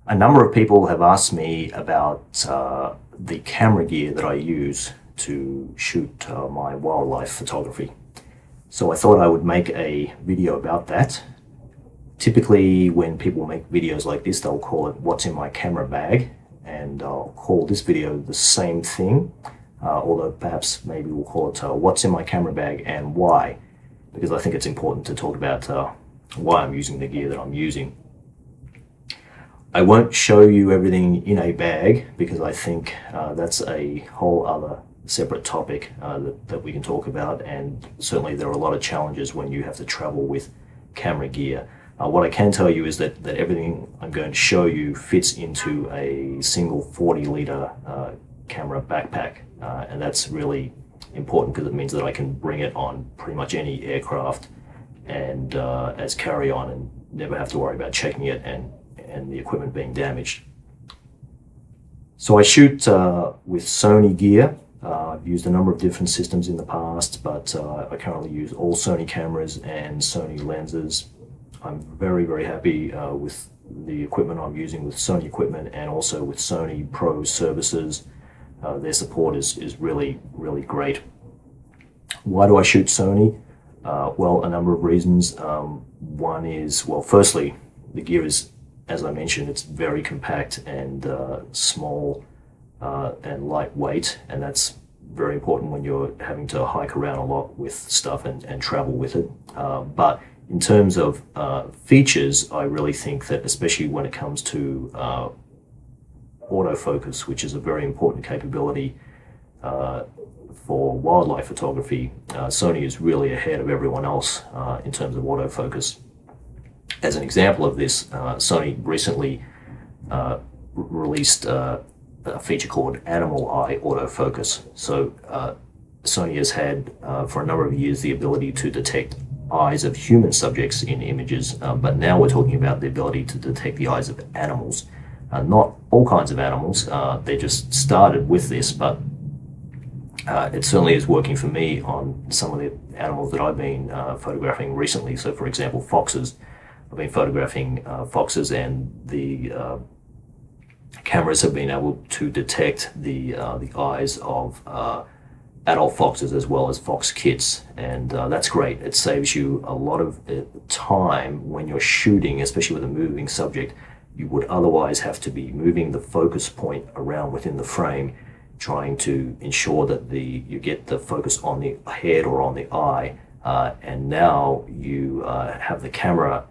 A number of people have asked me about the camera gear that I use to shoot my wildlife photography. So I thought I would make a video about that. Typically, when people make videos like this, they'll call it "What's in my camera bag," and I'll call this video the same thing, although perhaps maybe we'll call it "What's in my camera bag and why," because I think it's important to talk about why I'm using the gear that I'm using. I won't show you everything in a bag because I think that's a whole other separate topic that we can talk about, and certainly there are a lot of challenges when you have to travel with camera gear. What I can tell you is that everything I'm going to show you fits into a single 40-litre camera backpack, and that's really important because it means that I can bring it on pretty much any aircraft and as carry-on and never have to worry about checking it and the equipment being damaged. So I shoot with Sony gear. I've used a number of different systems in the past, but I currently use all Sony cameras and Sony lenses. I'm very, very happy with the equipment I'm using with Sony equipment and also with Sony Pro services. Their support is really, really great. Why do I shoot Sony? Well, a number of reasons. One is, well, firstly, the gear is, as I mentioned, it's very compact and small and lightweight, and that's very important when you're having to hike around a lot with stuff and travel with it. But in terms of features, I really think that, especially when it comes to autofocus, which is a very important capability for wildlife photography, Sony is really ahead of everyone else in terms of autofocus. As an example of this, Sony recently released a feature called Animal Eye Autofocus. So Sony has had for a number of years the ability to detect eyes of human subjects in images, but now we're talking about the ability to detect the eyes of animals. Not all kinds of animals, they just started with this, but it certainly is working for me on some of the animals that I've been photographing recently. So for example, foxes. I've been photographing foxes, and the cameras have been able to detect the eyes of adult foxes as well as fox kits, and that's great. It saves you a lot of time when you're shooting, especially with a moving subject. You would otherwise have to be moving the focus point around within the frame, trying to ensure that you get the focus on the head or on the eye, and now you have the camera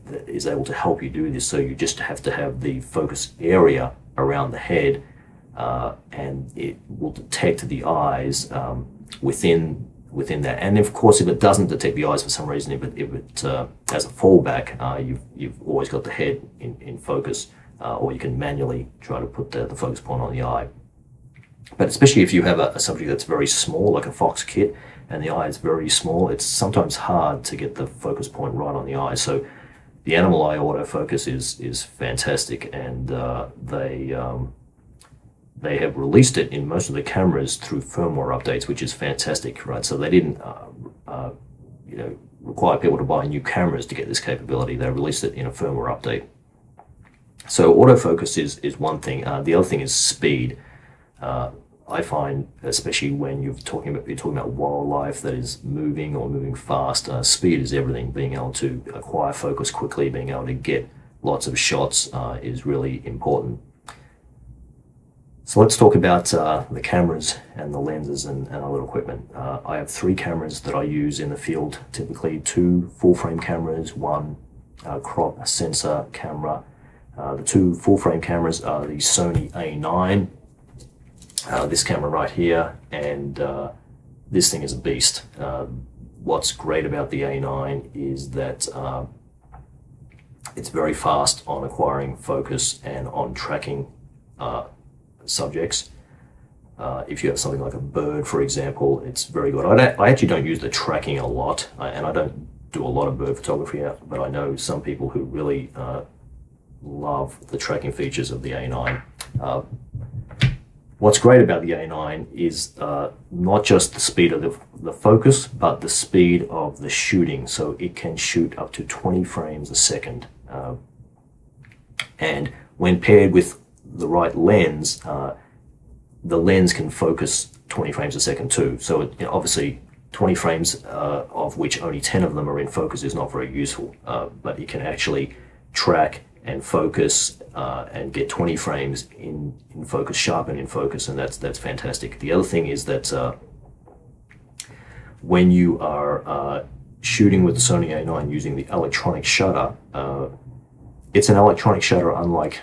that is able to help you do this. So you just have to have the focus area around the head, and it will detect the eyes within that. And of course, if it doesn't detect the eyes for some reason, if it as a fallback, you've always got the head in focus, or you can manually try to put the focus point on the eye. But especially if you have a subject that's very small, like a fox kit, and the eye is very small, it's sometimes hard to get the focus point right on the eye. So the Animal Eye autofocus is fantastic, and they have released it in most of the cameras through firmware updates, which is fantastic, right? So they didn't require people to buy new cameras to get this capability. They released it in a firmware update. So autofocus is one thing. The other thing is speed. I find, especially when you're talking about wildlife that is moving fast, speed is everything. Being able to acquire focus quickly, being able to get lots of shots is really important. So let's talk about the cameras and the lenses and other equipment. I have 3 cameras that I use in the field, typically 2 full-frame cameras, 1 crop sensor camera. The 2 full-frame cameras are the Sony A9, this camera right here, and this thing is a beast. What's great about the A9 is that it's very fast on acquiring focus and on tracking subjects. If you have something like a bird, for example, it's very good. I actually don't use the tracking a lot, and I don't do a lot of bird photography, but I know some people who really love the tracking features of the A9. What's great about the A9 is not just the speed of the focus, but the speed of the shooting. So it can shoot up to 20 frames a second. And when paired with the right lens, the lens can focus 20 frames a second too. So obviously 20 frames of which only 10 of them are in focus is not very useful, but it can actually track and focus and get 20 frames in focus, sharp and in focus, and that's fantastic. The other thing is that when you are shooting with the Sony A9 using the electronic shutter, it's an electronic shutter unlike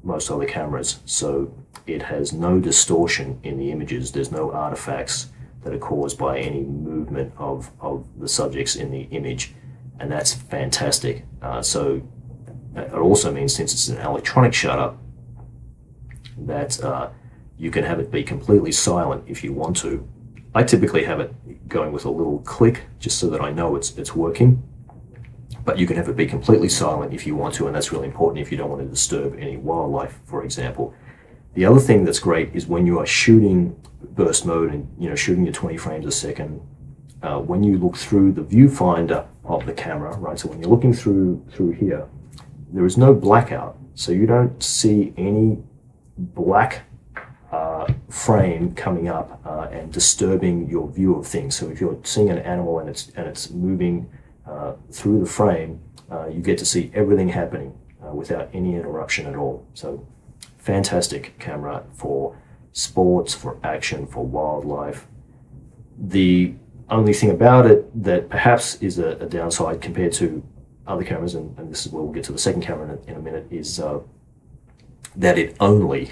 most other cameras, so it has no distortion in the images. There's no artifacts that are caused by any movement of the subjects in the image, and that's fantastic. So it also means, since it's an electronic shutter, that you can have it be completely silent if you want to. I typically have it going with a little click just so that I know it's working, but you can have it be completely silent if you want to, and that's really important if you don't want to disturb any wildlife, for example. The other thing that's great is when you are shooting burst mode and shooting at 20 frames a second, when you look through the viewfinder of the camera, right? So when you're looking through here, there is no blackout, so you don't see any black frame coming up and disturbing your view of things. So if you're seeing an animal and it's moving through the frame, you get to see everything happening without any interruption at all. So fantastic camera for sports, for action, for wildlife. The only thing about it that perhaps is a downside compared to other cameras, and this is where we'll get to the second camera in a minute, is that it only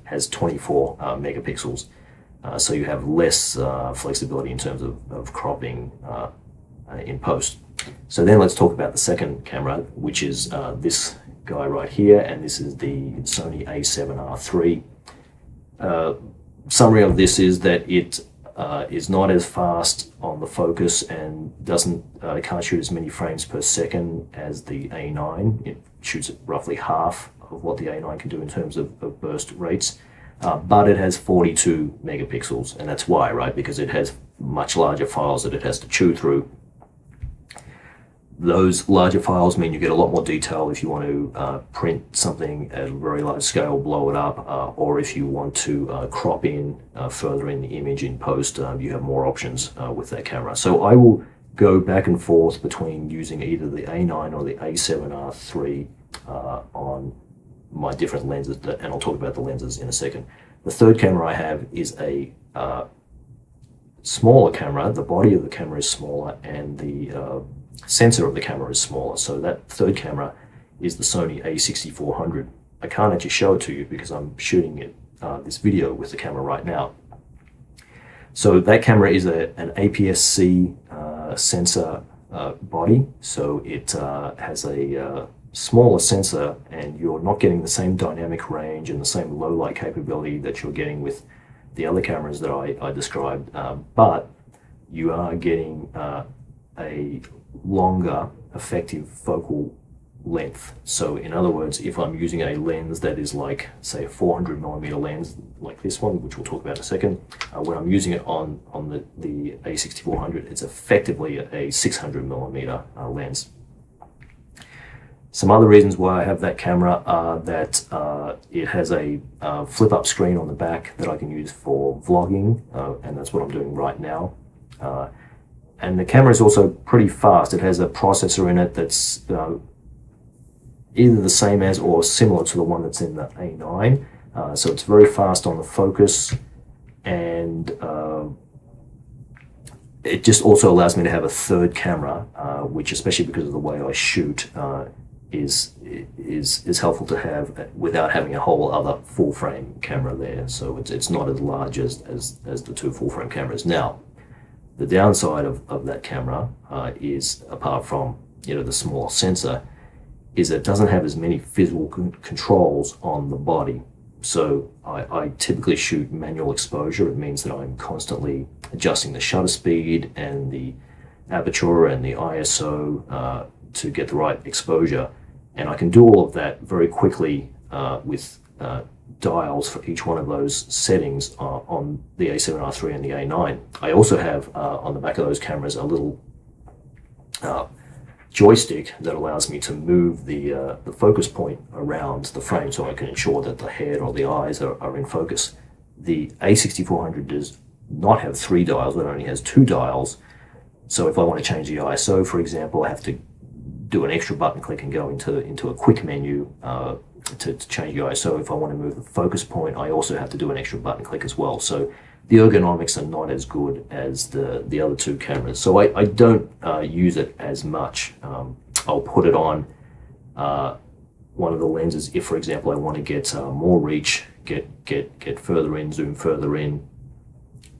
has 24 megapixels. So you have less flexibility in terms of cropping in post. So then let's talk about the second camera, which is this guy right here, and this is the Sony A7R3. Summary of this is that it is not as fast on the focus and can't shoot as many frames per second as the A9. It shoots at roughly half of what the A9 can do in terms of burst rates, but it has 42 megapixels, and that's why, right? Because it has much larger files that it has to chew through. Those larger files mean you get a lot more detail if you want to print something at a very large scale, blow it up, or if you want to crop in further in the image in post, you have more options with that camera. So I will go back and forth between using either the A9 or the A7R3 on my different lenses, and I'll talk about the lenses in a second. The third camera I have is a smaller camera. The body of the camera is smaller, and the sensor of the camera is smaller. So that third camera is the Sony A6400. I can't actually show it to you because I'm shooting this video with the camera right now. So that camera is an APS-C sensor body. So it has a smaller sensor, and you're not getting the same dynamic range and the same low light capability that you're getting with the other cameras that I described, but you are getting a longer effective focal length. So in other words, if I'm using a lens that is like, say, a 400mm lens like this one, which we'll talk about in a second, when I'm using it on the A6400, it's effectively a 600mm lens. Some other reasons why I have that camera are that it has a flip-up screen on the back that I can use for vlogging, and that's what I'm doing right now. And the camera is also pretty fast. It has a processor in it that's either the same as or similar to the one that's in the A9. So it's very fast on the focus, and it just also allows me to have a third camera, which, especially because of the way I shoot, is helpful to have without having a whole other full frame camera there. So it's not as large as the two full frame cameras. Now, the downside of that camera is, apart from the small sensor, is it doesn't have as many physical controls on the body. So I typically shoot manual exposure. It means that I'm constantly adjusting the shutter speed and the aperture and the ISO to get the right exposure. And I can do all of that very quickly with dials for each one of those settings on the A7R3 and the A9. I also have on the back of those cameras a little joystick that allows me to move the focus point around the frame so I can ensure that the head or the eyes are in focus. The A6400 does not have 3 dials, it only has 2 dials. So if I want to change the ISO, for example, I have to do an extra button click and go into a quick menu to change the ISO. If I want to move the focus point, I also have to do an extra button click as well. So the ergonomics are not as good as the other 2 cameras. So I don't use it as much. I'll put it on one of the lenses if, for example, I want to get more reach, get further in, zoom further in.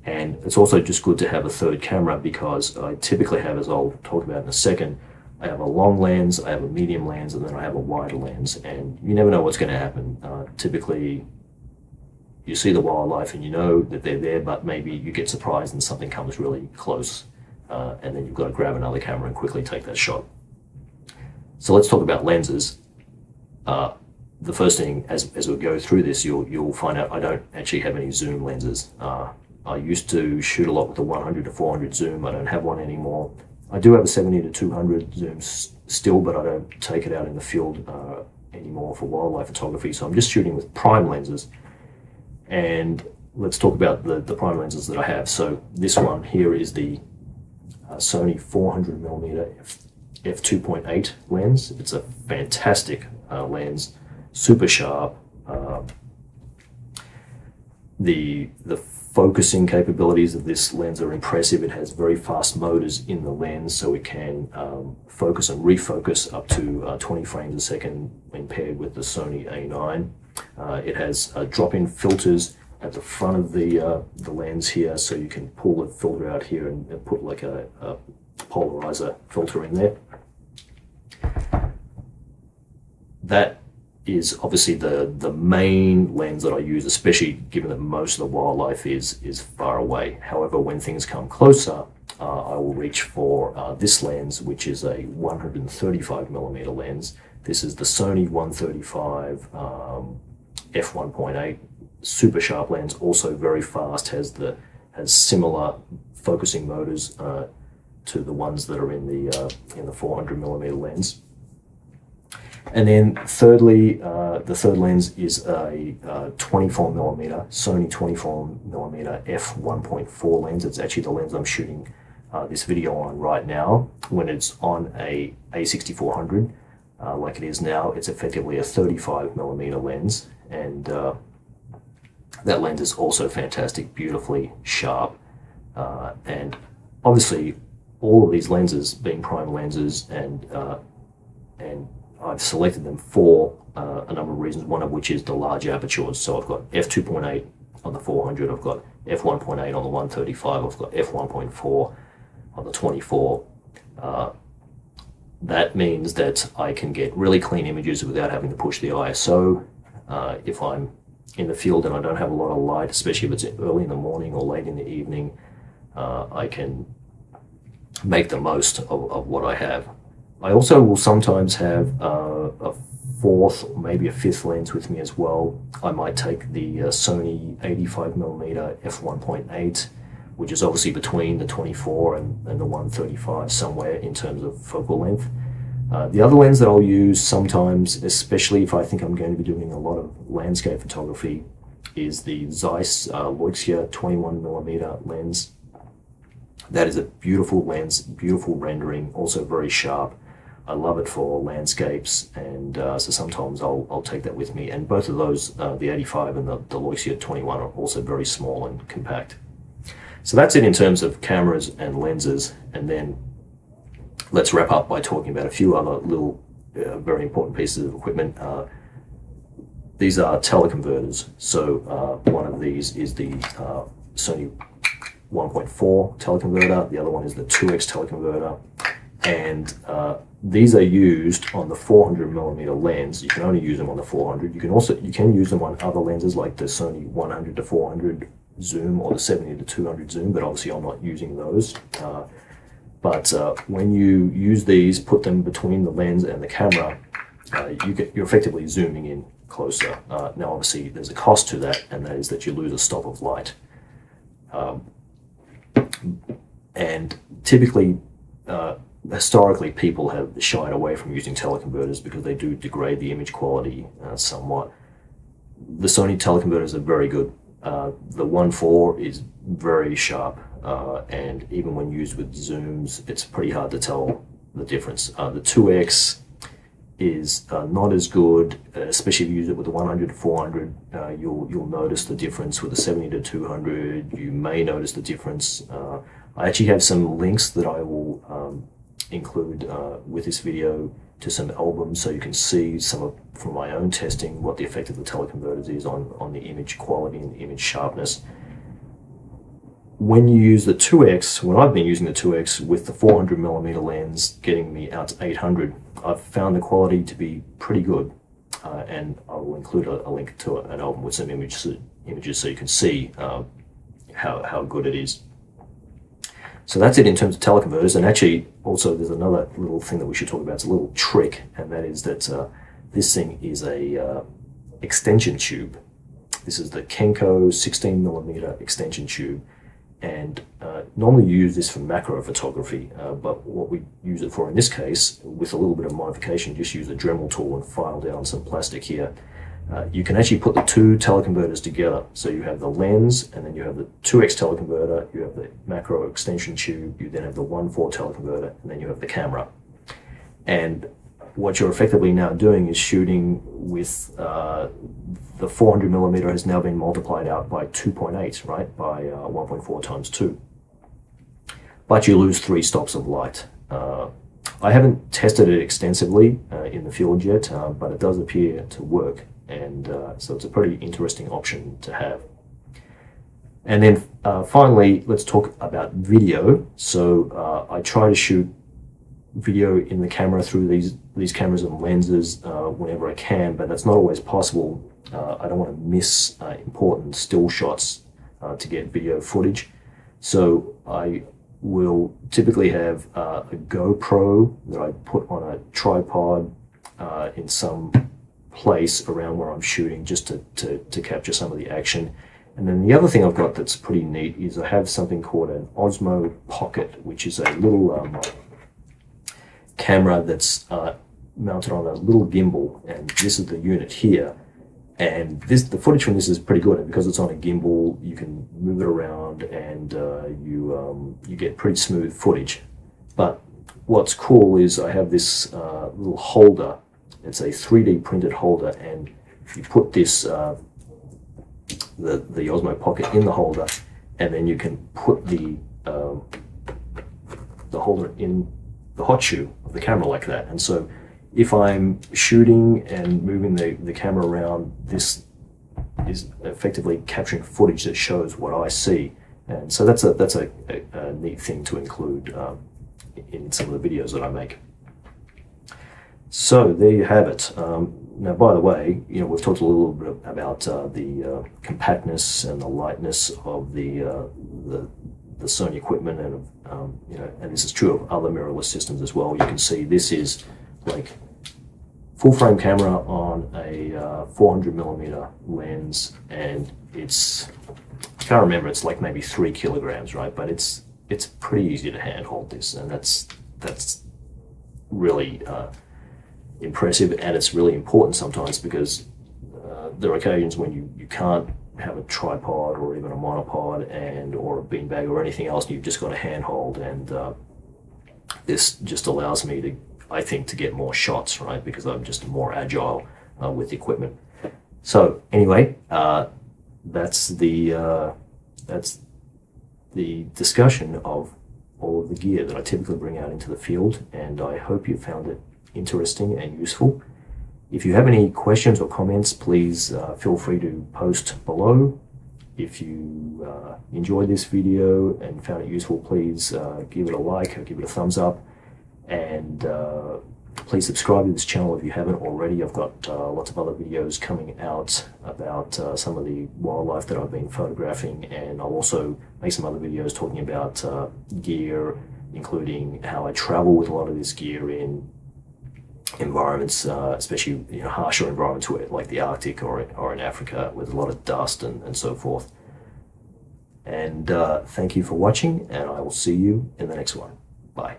And it's also just good to have a 3rd camera, because I typically have, as I'll talk about in a second, I have a long lens, I have a medium lens, and then I have a wider lens. And you never know what's going to happen. Typically, you see the wildlife and you know that they're there, but maybe you get surprised and something comes really close, and then you've got to grab another camera and quickly take that shot. So let's talk about lenses. The first thing, as we go through this, you'll find out I don't actually have any zoom lenses. I used to shoot a lot with the 100 to 400 zoom. I don't have one anymore. I do have a 70 to 200 zoom still, but I don't take it out in the field anymore for wildlife photography. So I'm just shooting with prime lenses. And let's talk about the prime lenses that I have. So this one here is the Sony 400mm f2.8 lens. It's a fantastic lens, super sharp. The focusing capabilities of this lens are impressive. It has very fast motors in the lens, so it can focus and refocus up to 20 frames a second when paired with the Sony A9. It has drop-in filters at the front of the lens here, so you can pull the filter out here and put like a polarizer filter in there. That is obviously the main lens that I use, especially given that most of the wildlife is far away. However, when things come closer, I will reach for this lens, which is a 135mm lens. This is the Sony 135 f1.8, super sharp lens, also very fast, has similar focusing motors to the ones that are in the 400mm lens. And then thirdly, the third lens is a 24mm, Sony 24mm f1.4 lens. It's actually the lens I'm shooting this video on right now. When it's on a A6400, like it is now, it's effectively a 35mm lens. And that lens is also fantastic, beautifully sharp. And obviously, all of these lenses being prime lenses, and I've selected them for a number of reasons, one of which is the large apertures. So I've got f2.8 on the 400, I've got f1.8 on the 135, I've got f1.4 on the 24. That means that I can get really clean images without having to push the ISO. If I'm in the field and I don't have a lot of light, especially if it's early in the morning or late in the evening, I can make the most of what I have. I also will sometimes have a 4th, maybe a 5th lens with me as well. I might take the Sony 85mm f1.8, which is obviously between the 24 and the 135 somewhere in terms of focal length. The other lens that I'll use sometimes, especially if I think I'm going to be doing a lot of landscape photography, is the Zeiss Leuxia 21mm lens. That is a beautiful lens, beautiful rendering, also very sharp. I love it for landscapes, and so sometimes I'll take that with me. And both of those, the 85 and the Leuxia 21, are also very small and compact. So that's it in terms of cameras and lenses. And then let's wrap up by talking about a few other little very important pieces of equipment. These are teleconverters. So one of these is the Sony 1.4 teleconverter. The other one is the 2x teleconverter. And these are used on the 400mm lens. You can only use them on the 400. You can use them on other lenses like the Sony 100 to 400 zoom or the 70 to 200 zoom, but obviously I'm not using those. But when you use these, put them between the lens and the camera, you're effectively zooming in closer. Now obviously there's a cost to that, and that is that you lose a stop of light. And typically historically people have shied away from using teleconverters because they do degrade the image quality somewhat. The Sony teleconverters are very good. The 1.4 is very sharp, and even when used with zooms, it's pretty hard to tell the difference. The 2X is not as good, especially if you use it with the 100 to 400. You'll notice the difference. With the 70 to 200, you may notice the difference. I actually have some links that I will include with this video to some albums, so you can see some of, from my own testing, what the effect of the teleconverters is on the image quality and the image sharpness. When you use the 2X, when I've been using the 2X with the 400mm lens getting me out to 800, I've found the quality to be pretty good, and I will include a link to an album with some images so you can see how good it is. So that's it in terms of teleconverters. And actually, also there's another little thing that we should talk about. It's a little trick, and that is that this thing is a extension tube. This is the Kenko 16mm extension tube, and normally you use this for macro photography, but what we use it for in this case, with a little bit of modification, just use a Dremel tool and file down some plastic here. You can actually put the two teleconverters together. So you have the lens, and then you have the 2X teleconverter, you have the macro extension tube, you then have the 1.4 teleconverter, and then you have the camera. And what you're effectively now doing is shooting with the 400mm has now been multiplied out by 2.8, right? By 1.4 times 2. But you lose 3 stops of light. I haven't tested it extensively in the field yet, but it does appear to work. And so it's a pretty interesting option to have. And then finally, let's talk about video. So I try to shoot video in the camera through these cameras and lenses whenever I can, but that's not always possible. I don't want to miss important still shots to get video footage. So I will typically have a GoPro that I put on a tripod in some place around where I'm shooting, just to capture some of the action. And then the other thing I've got that's pretty neat is I have something called an Osmo Pocket, which is a little camera that's mounted on a little gimbal, and this is the unit here. And the footage from this is pretty good, and because it's on a gimbal, you can move it around, and you get pretty smooth footage. But what's cool is I have this little holder. It's a 3D printed holder, and you put this the Osmo Pocket in the holder, and then you can put the holder in the hot shoe of the camera like that. And so if I'm shooting and moving the camera around, this is effectively capturing footage that shows what I see. And so that's a neat thing to include in some of the videos that I make. So there you have it. Now, by the way, we've talked a little bit about the compactness and the lightness of the Sony equipment, and and this is true of other mirrorless systems as well. You can see this is like full frame camera on a 400mm lens, and it's, I can't remember, it's like maybe 3 kilograms, right? But it's pretty easy to handhold this, and that's really impressive, and it's really important sometimes, because there are occasions when you can't have a tripod or even a monopod or a beanbag or anything else, and you've just got a handhold, and this just allows me to, I think, to get more shots, right? Because I'm just more agile with the equipment. So anyway, that's the discussion of all of the gear that I typically bring out into the field, and I hope you found it interesting and useful. If you have any questions or comments, please feel free to post below. If you enjoyed this video and found it useful, please give it a like or give it a thumbs up, and please subscribe to this channel if you haven't already. I've got lots of other videos coming out about some of the wildlife that I've been photographing, and I'll also make some other videos talking about gear, including how I travel with a lot of this gear in environments, especially harsher environments like the Arctic or in Africa with a lot of dust and so forth. And thank you for watching, and I will see you in the next one. Bye.